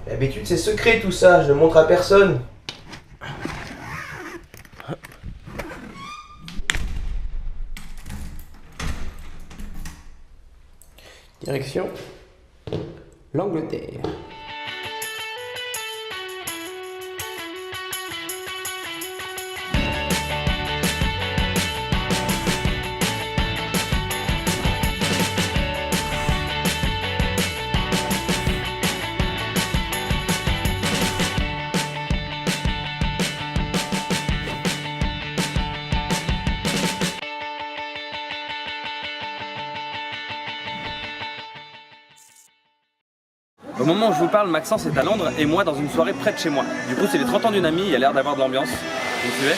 D'habitude c'est secret tout ça, je le montre à personne. Direction l'Angleterre. Au moment où je vous parle, Maxence est à Londres et moi dans une soirée près de chez moi. Du coup, c'est les 30 ans d'une amie, il y a l'air d'avoir de l'ambiance. Vous me suivez ?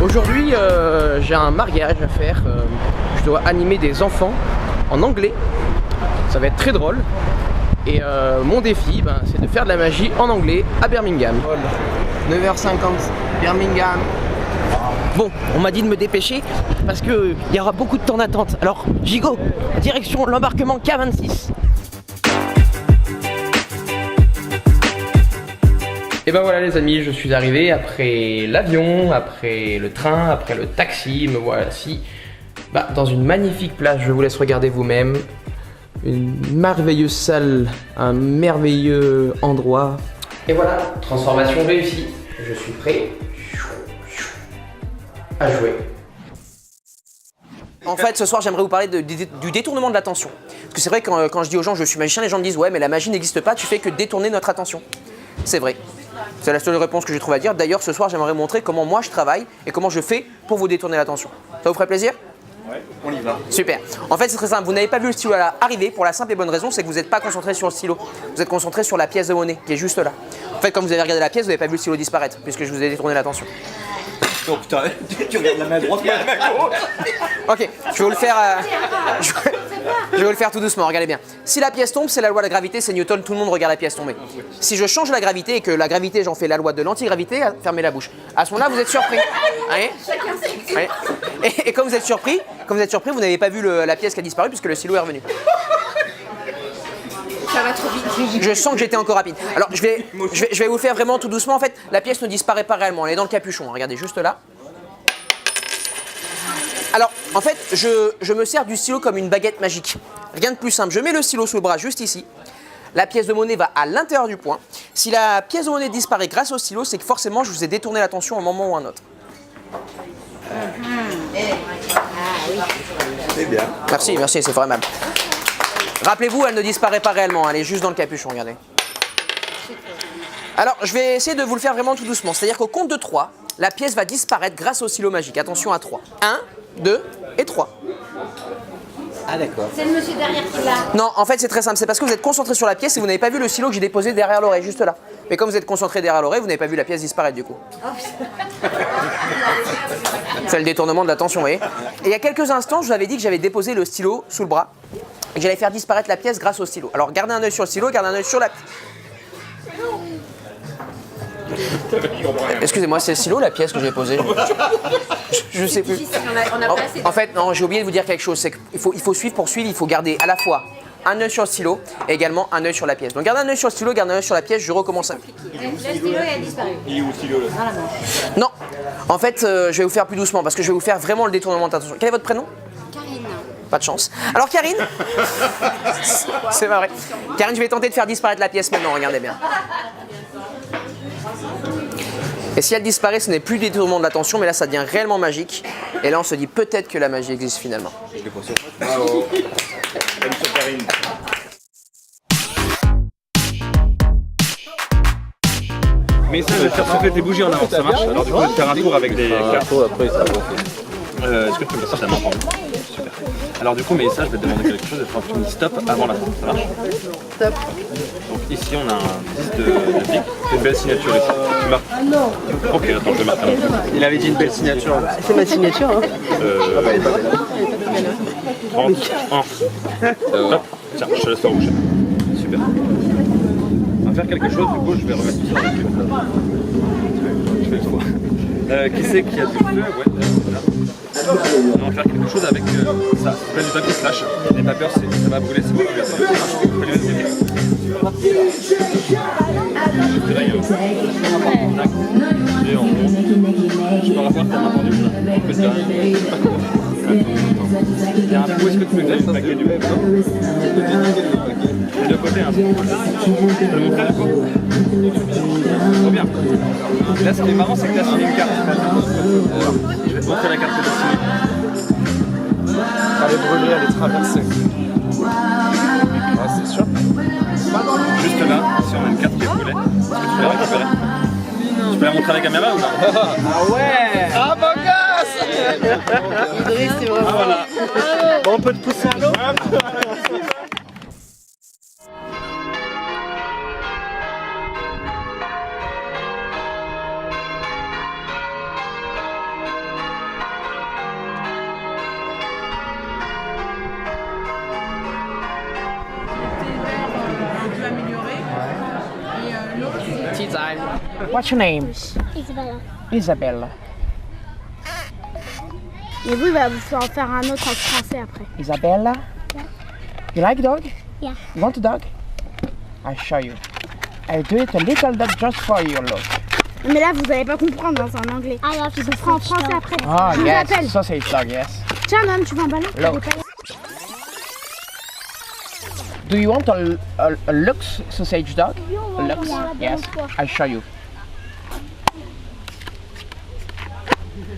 Aujourd'hui, j'ai un mariage à faire. Je dois animer des enfants en anglais. Ça va être très drôle. Et mon défi, c'est de faire de la magie en anglais à Birmingham. 9h50, Birmingham. Bon, on m'a dit de me dépêcher parce qu'il y aura beaucoup de temps d'attente. Alors, Gigot, direction l'embarquement K26. Et ben voilà les amis, je suis arrivé après l'avion, après le train, après le taxi, me voici dans une magnifique plage, je vous laisse regarder vous-même. Une merveilleuse salle, un merveilleux endroit. Et voilà, transformation réussie, je suis prêt à jouer. En fait, ce soir, j'aimerais vous parler du détournement de l'attention. Parce que c'est vrai que quand je dis aux gens je suis magicien, les gens me disent ouais mais la magie n'existe pas, tu fais que détourner notre attention. C'est vrai. C'est la seule réponse que j'ai trouvé à dire. D'ailleurs, ce soir, j'aimerais montrer comment moi je travaille et comment je fais pour vous détourner l'attention. Ça vous ferait plaisir ? Ouais, on y va. Super. En fait, c'est très simple. Vous n'avez pas vu le stylo arriver pour la simple et bonne raison, c'est que vous n'êtes pas concentré sur le stylo. Vous êtes concentré sur la pièce de monnaie qui est juste là. En fait, quand vous avez regardé la pièce, vous n'avez pas vu le stylo disparaître puisque je vous ai détourné l'attention. Oh putain, tu regardes la main droite, la main gauche. Ok, je vais vous le faire. Je vais vous le faire tout doucement, regardez bien. Si la pièce tombe, c'est la loi de la gravité, c'est Newton, tout le monde regarde la pièce tomber. Si je change la gravité et que la gravité, j'en fais la loi de l'antigravité, fermez la bouche. À ce moment-là, vous êtes surpris. Et comme vous êtes surpris, vous n'avez pas vu la pièce qui a disparu puisque le stylo est revenu. Ça va trop vite. Je sens que j'étais encore rapide. Alors, je vais vous faire vraiment tout doucement. En fait, la pièce ne disparaît pas réellement, elle est dans le capuchon. Regardez, juste là. Alors, en fait, je me sers du stylo comme une baguette magique. Rien de plus simple. Je mets le stylo sous le bras juste ici. La pièce de monnaie va à l'intérieur du poing. Si la pièce de monnaie disparaît grâce au stylo, c'est que forcément, je vous ai détourné l'attention à un moment ou à un autre. C'est bien. Merci, merci, c'est vraiment. Rappelez-vous, elle ne disparaît pas réellement. Elle est juste dans le capuchon, regardez. Alors, je vais essayer de vous le faire vraiment tout doucement. C'est-à-dire qu'au compte de 3, la pièce va disparaître grâce au stylo magique. Attention à 3. 1, 2 et 3. Ah d'accord. C'est le monsieur derrière qui l'a. Non, en fait, c'est très simple. C'est parce que vous êtes concentré sur la pièce et vous n'avez pas vu le stylo que j'ai déposé derrière l'oreille, juste là. Mais comme vous êtes concentré derrière l'oreille, vous n'avez pas vu la pièce disparaître du coup. C'est le détournement de l'attention, vous voyez. Et il y a quelques instants, je vous avais dit que j'avais déposé le stylo sous le bras et que j'allais faire disparaître la pièce grâce au stylo. Alors, gardez un œil sur le stylo, gardez un œil sur la... Excusez-moi, c'est le stylo la pièce que j'ai posée? Je sais plus. En fait, non, j'ai oublié de vous dire quelque chose. C'est qu'il faut suivre pour suivre, il faut garder à la fois un œil sur le stylo et également un œil sur la pièce. Donc gardez un œil sur le stylo, gardez un œil sur la pièce, je recommence. Le stylo a disparu. Il est où le stylo là? Non, en fait, je vais vous faire plus doucement parce que je vais vous faire vraiment le détournement d'attention. Quel est votre prénom? Karine. Pas de chance. Alors Karine, c'est pas vrai. Karine, je vais tenter de faire disparaître la pièce maintenant, regardez bien. Et si elle disparaît, ce n'est plus le détournement de l'attention, mais là ça devient réellement magique. Et là on se dit peut-être que la magie existe finalement. Je l'ai pas sûr. Bravo. Comme sur Karine. Mais ça, je vais faire souffler tes bougies en avant, ça marche? Alors du coup, je vais te faire un tour avec des cartes. Après, ça va. Est-ce que tu peux me passer ta main? Super. Alors du coup, Mélissa, je vais te demander quelque chose et tu me dis stop avant la fin. Ça marche? Stop. Donc ici, on a un 10 de pique. C'est une belle signature ici. Tu marques? Ah non. Ok, attends, je vais marquer. Il avait dit une belle signature. C'est ma signature, hein. 31. Hop, tiens, je te laisse le rouge. Super. On va faire quelque chose, du coup, je vais remettre tout ça dans l'équipe. Je fais le tour. Qui c'est qui a du feu? Ouais, voilà. On va faire quelque chose avec ça. Ça s'appelle du papier slash. N'aie pas peur, ça va brûler, c'est bon. Je peux les mettre. Et en gros, je peux rapporter un entendu. Il y a un coup, est-ce que tu peux faire le paquet du web? Les deux côtés, hein. Je peux le montrer du coup? Trop bien. Là, ce qui est marrant, c'est que tu as signé une carte. Je vais te montrer la carte que tu as signée. Elle est brûlée, elle est traversée. Ouais, c'est sûr. Juste là, si on a une carte qui est brûlée, est-ce que tu peux la récupérer? Tu peux la montrer à la caméra ou non? Ah ouais. Ah mon gosse. Idriss, c'est vraiment... Ah voilà. Bon, on peut te pousser à l'eau. Tea time. What's your name? Isabella. Isabella. Et vous, il va vous en faire un autre en français après. Isabella? You like dog? Yeah. You want a dog? I'll show you. I'll do it a little bit just for you, look. Mais là, vous n'allez pas comprendre, hein, c'est en anglais. I love Tu te feras en français après. Ah, Je vous yes, appelle. sausage dog, yes. Tiens, Nam, tu veux un ballon? Look. Do you want a Lux sausage dog? A Lux? Yes. I'll show you.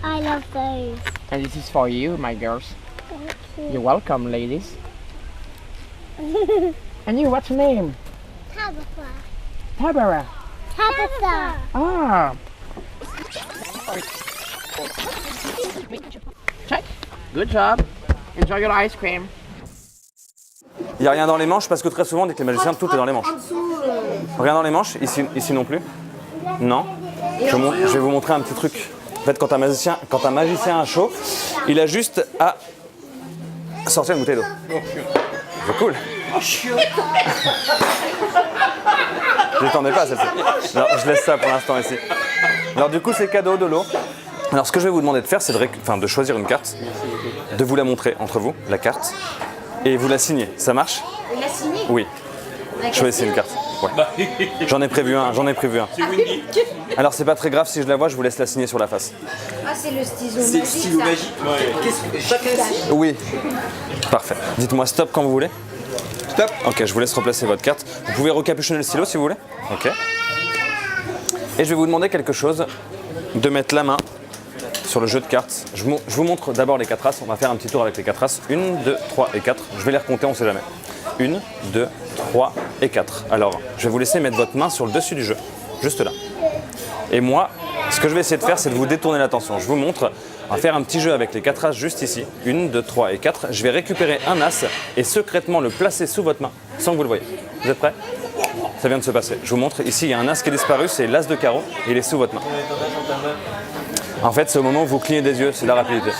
I love those. And this is for you, my girls. You're welcome, ladies. And you, what's your name? Tabitha. Tabara. Tabitha. Ah. Check. Good job. Enjoy your ice cream. Il n'y a rien dans les manches parce que très souvent, dès que les magiciens, tout est dans les manches. Rien dans les manches, ici non plus. Non. Je vais vous montrer un petit truc. En fait, quand un magicien a chaud, il a juste à sortir une bouteille d'eau. C'est cool. Je l'attendais pas celle-ci. Alors, je laisse ça pour l'instant ici. Alors du coup, c'est cadeau de l'eau. Alors ce que je vais vous demander de faire, c'est de choisir une carte, de vous la montrer entre vous, la carte, et vous la signer. Ça marche? Il l'a signé? Oui. Choisissez une carte. Ouais. J'en ai prévu un. Alors c'est pas très grave si je la vois, je vous laisse la signer sur la face. Ah, c'est le stylo magique. Chacun ici. Oui. Parfait. Dites-moi stop quand vous voulez. Stop. Ok, je vous laisse replacer votre carte. Vous pouvez recapuchonner le stylo si vous voulez. Ok. Et je vais vous demander quelque chose, de mettre la main sur le jeu de cartes. Je vous montre d'abord les 4 as. On va faire un petit tour avec les 4 as. 1, 2, 3 et 4. Je vais les recompter, on ne sait jamais. 1, 2, 3 et 4. Alors, je vais vous laisser mettre votre main sur le dessus du jeu. Juste là. Et moi, ce que je vais essayer de faire, c'est de vous détourner l'attention. Je vous montre, on va faire un petit jeu avec les 4 as juste ici. 1, 2, 3 et 4. Je vais récupérer un as et secrètement le placer sous votre main, sans que vous le voyez. Vous êtes prêts? Ça vient de se passer. Je vous montre, ici il y a un as qui est disparu, c'est l'as de carreau, et il est sous votre main. En fait, c'est au moment où vous clignez des yeux, c'est la rapidité.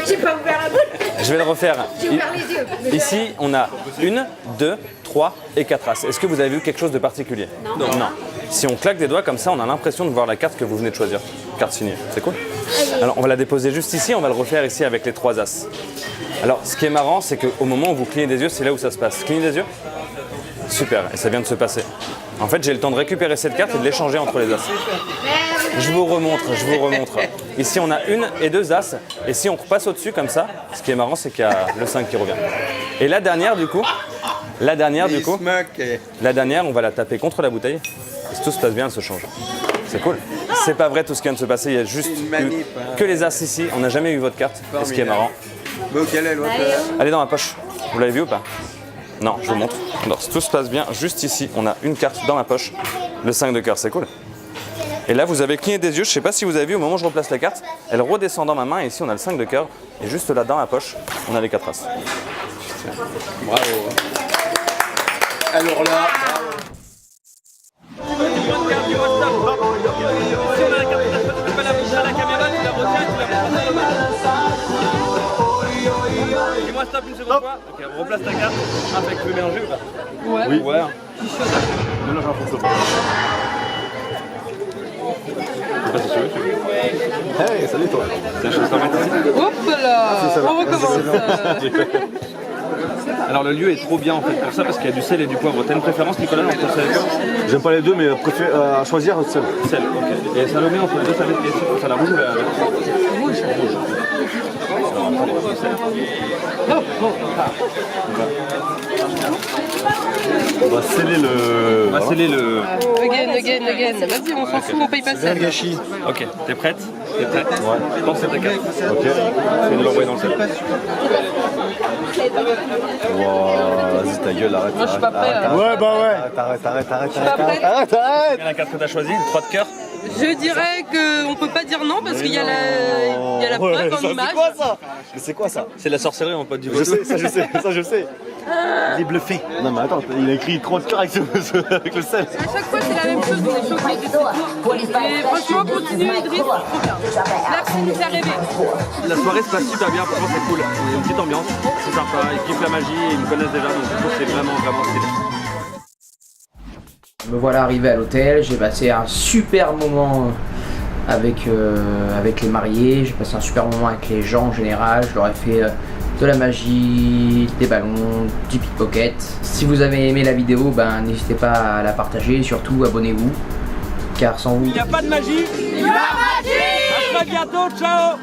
J'ai pas ouvert la bouche. Je vais le refaire. J'ai ouvert les yeux. Ici, on a 1, 2, 3 et 4 as. Est-ce que vous avez vu quelque chose de particulier? Non. Si on claque des doigts comme ça, on a l'impression de voir la carte que vous venez de choisir. Carte signée, c'est cool. Alors, on va la déposer juste ici, on va le refaire ici avec les 3 as. Alors, ce qui est marrant, c'est qu'au moment où vous clignez des yeux, c'est là où ça se passe. Clignez des yeux? Super, et ça vient de se passer. En fait, j'ai le temps de récupérer cette carte et de l'échanger entre les as. Je vous remontre. Ici, on a 1 et 2 as. Et si on repasse au-dessus comme ça, ce qui est marrant, c'est qu'il y a le 5 qui revient. Et la dernière, du coup, on va la taper contre la bouteille. Et si tout se passe bien, elle se change. C'est cool. C'est pas vrai tout ce qui vient de se passer. Il y a juste que les as ici. On n'a jamais eu votre carte. Et ce qui est marrant. Elle est dans ma poche. Vous l'avez vu ou pas? Non, je vous montre. Alors, si tout se passe bien, juste ici, on a une carte dans ma poche. Le 5 de cœur, c'est cool. Et là, vous avez cligné des yeux. Je ne sais pas si vous avez vu, au moment où je replace la carte, elle redescend dans ma main. Et ici, on a le 5 de cœur. Et juste là, dans ma poche, on a les 4 as. Bravo. Alors là, Dis-moi stop une seconde fois. Ok, on replace ta carte. Avec le mélanger ou pas? Ouais. Oui. Ouais. non, j'en fais Hey, salut toi. Hop là, on recommence. Alors le lieu est trop bien en fait pour ça parce qu'il y a du sel et du poivre. T'as une préférence Nicolas entre le sel et le poivre? J'aime pas les deux, mais préfère à choisir seul. Sel, ok. Et Salomé entre les deux, ça va être ça la rouge ou la rouge? On va sceller le. On va sceller le. Again. Vas-y, on s'en fout, on paye pas ça. Gâchis. Ok, t'es prête? T'es prête? Ouais. Je pense que c'est ta carte. Ok. Je vais nous l'envoyer dans le sel. Wow, vas-y ta gueule, arrête. Moi, je suis pas prêt. Ouais, bah ouais. Arrête. Quelle est la carte que t'as choisie? Le 3 de cœur? Je dirais qu'on peut pas dire non parce qu'il y a la preuve en image. C'est quoi ça? Mais c'est quoi ça? C'est de la sorcellerie, mon pote du Je sais, ça je sais. Il est bluffé. Non mais attends, il a écrit 30 cœurs avec le sel. À chaque fois, c'est la même chose, on est choqués, c'est tout. Et franchement, continue Idriss, trop bien. Merci de nous faire rêver. La soirée se passe super bien, franchement c'est cool. Il y a une petite ambiance, c'est sympa, ils kiffent la magie et ils me connaissent déjà, donc du coup c'est vraiment stylé. Me voilà arrivé à l'hôtel, j'ai passé un super moment avec les mariés, j'ai passé un super moment avec les gens en général, je leur ai fait de la magie, des ballons, du pickpocket. Si vous avez aimé la vidéo, n'hésitez pas à la partager et surtout abonnez-vous, car sans vous... Il n'y a pas de magie. Il y a magie. À très bientôt, ciao.